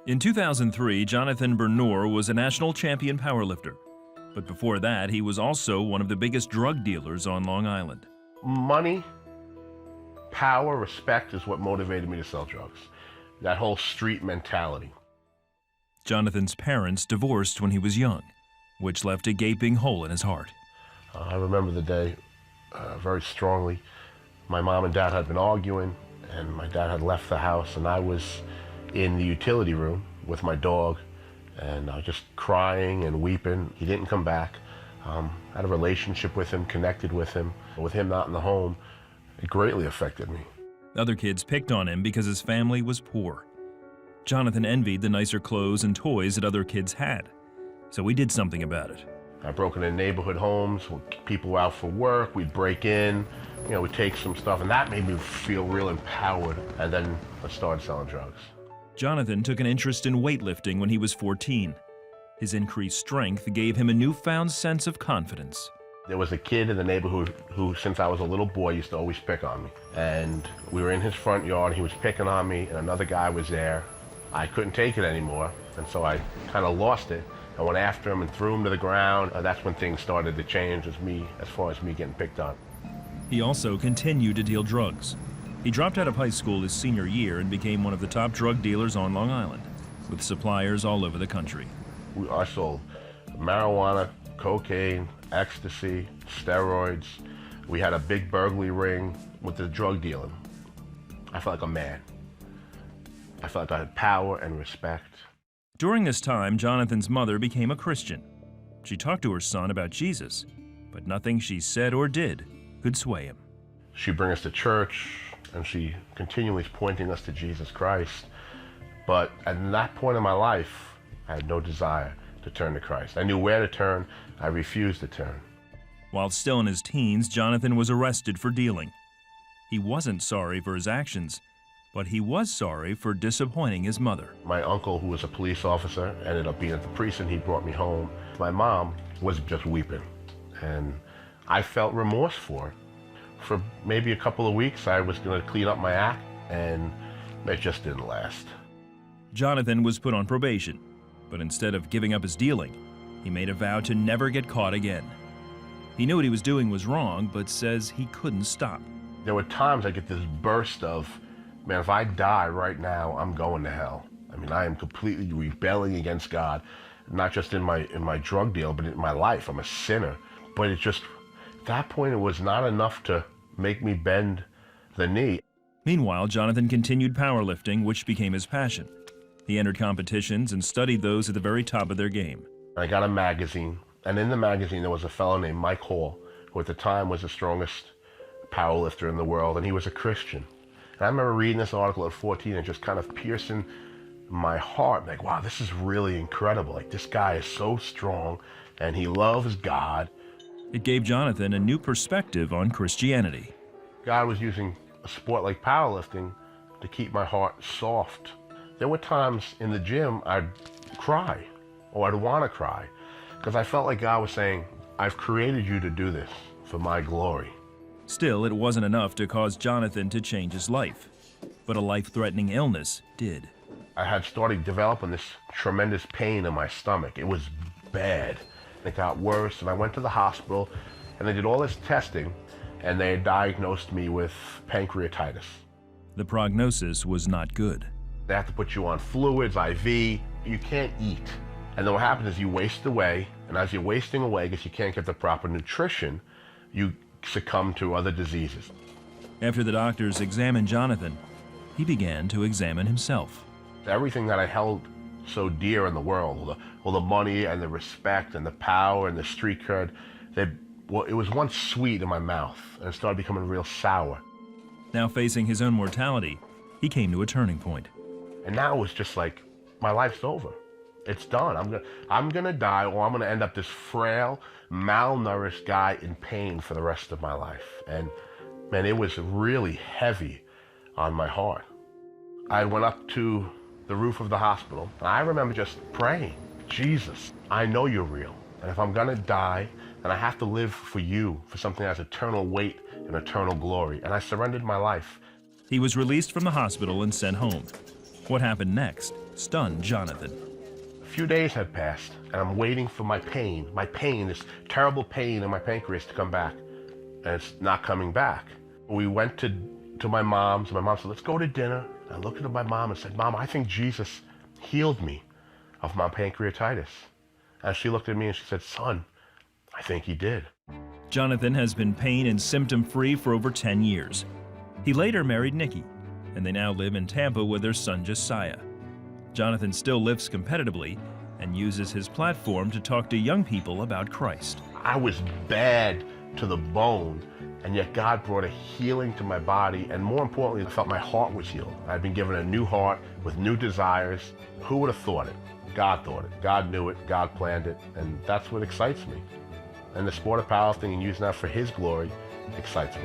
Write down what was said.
In 2003, Jonathan Bernor was a national champion powerlifter. But before that, he was also one of the biggest drug dealers on Long Island. Money, power, respect is what motivated me to sell drugs. That whole street mentality. Jonathan's parents divorced when he was young, which left a gaping hole in his heart. I remember the day very strongly. My mom and dad had been arguing, and my dad had left the house, and I was in the utility room with my dog, and I was just crying and weeping. He didn't come back. I had a relationship with him, connected with him. With him not in the home, it greatly affected me. Other kids picked on him because his family was poor. Jonathan envied the nicer clothes and toys that other kids had, so he did something about it. I broke into neighborhood homes, people were out for work, we'd break in, we'd take some stuff, and that made me feel real empowered. And then I started selling drugs. Jonathan took an interest in weightlifting when he was 14. His increased strength gave him a newfound sense of confidence. There was a kid in the neighborhood who, since I was a little boy, used to always pick on me. And we were in his front yard, he was picking on me, and another guy was there. I couldn't take it anymore, and so I kind of lost it. I went after him and threw him to the ground. That's when things started to change as far as me getting picked on. He also continued to deal drugs. He dropped out of high school his senior year and became one of the top drug dealers on Long Island, with suppliers all over the country. I sold marijuana, cocaine, ecstasy, steroids. We had a big burglary ring with the drug dealing. I felt like a man. I felt like I had power and respect. During this time, Jonathan's mother became a Christian. She talked to her son about Jesus, but nothing she said or did could sway him. She'd bring us to church, and she continually is pointing us to Jesus Christ. But at that point in my life, I had no desire to turn to Christ. I knew where to turn. I refused to turn. While still in his teens, Jonathan was arrested for dealing. He wasn't sorry for his actions, but he was sorry for disappointing his mother. My uncle, who was a police officer, ended up being at the precinct. He brought me home. My mom was just weeping, and I felt remorse for her. For maybe a couple of weeks, I was going to clean up my act, and it just didn't last. Jonathan was put on probation, but instead of giving up his dealing, he made a vow to never get caught again. He knew what he was doing was wrong, but says he couldn't stop. There were times I get this burst of, man, if I die right now, I'm going to hell. I mean, I am completely rebelling against God, not just in my drug deal, but in my life. I'm a sinner. But it just, at that point, it was not enough to make me bend the knee. Meanwhile, Jonathan continued powerlifting, which became his passion. He entered competitions and studied those at the very top of their game. I got a magazine, and in the magazine there was a fellow named Mike Hall, who at the time was the strongest powerlifter in the world, and he was a Christian. And I remember reading this article at 14 and just kind of piercing my heart, like, wow, this is really incredible. Like, this guy is so strong, and he loves God. It gave Jonathan a new perspective on Christianity. God was using a sport like powerlifting to keep my heart soft. There were times in the gym I'd cry, or I'd want to cry, because I felt like God was saying, I've created you to do this for my glory. Still, it wasn't enough to cause Jonathan to change his life, but a life-threatening illness did. I had started developing this tremendous pain in my stomach. It was bad. It got worse, and I went to the hospital, and they did all this testing, and they diagnosed me with pancreatitis. The prognosis was not good. They have to put you on fluids, IV. You can't eat. And then what happens is you waste away, and as you're wasting away, because you can't get the proper nutrition, you succumb to other diseases. After the doctors examined Jonathan, he began to examine himself. Everything that I held so dear in the world, all the money and the respect and the power and the street cred, it was once sweet in my mouth, and it started becoming real sour. Now facing his own mortality, he came to a turning point. And now it was just like, my life's over. It's done. I'm gonna die, or I'm gonna end up this frail, malnourished guy in pain for the rest of my life. And man, it was really heavy on my heart. I went up to the roof of the hospital, and I remember just praying, Jesus, I know you're real. And if I'm gonna die, then I have to live for you, for something that has eternal weight and eternal glory. And I surrendered my life. He was released from the hospital and sent home. What happened next stunned Jonathan. A few days had passed, and I'm waiting for my pain, this terrible pain in my pancreas to come back, and it's not coming back. We went to my mom's, and my mom said, let's go to dinner. And I looked at my mom and said, Mom, I think Jesus healed me of my pancreatitis. And she looked at me and she said, son, I think he did. Jonathan has been pain and symptom-free for over 10 years. He later married Nikki, and they now live in Tampa with their son Josiah. Jonathan still lifts competitively and uses his platform to talk to young people about Christ. I was bad to the bone, and yet God brought a healing to my body, and more importantly, I felt my heart was healed. I'd been given a new heart with new desires. Who would have thought it? God thought it. God knew it. God planned it, and that's what excites me. And the sport of powerlifting and using that for His glory excites me.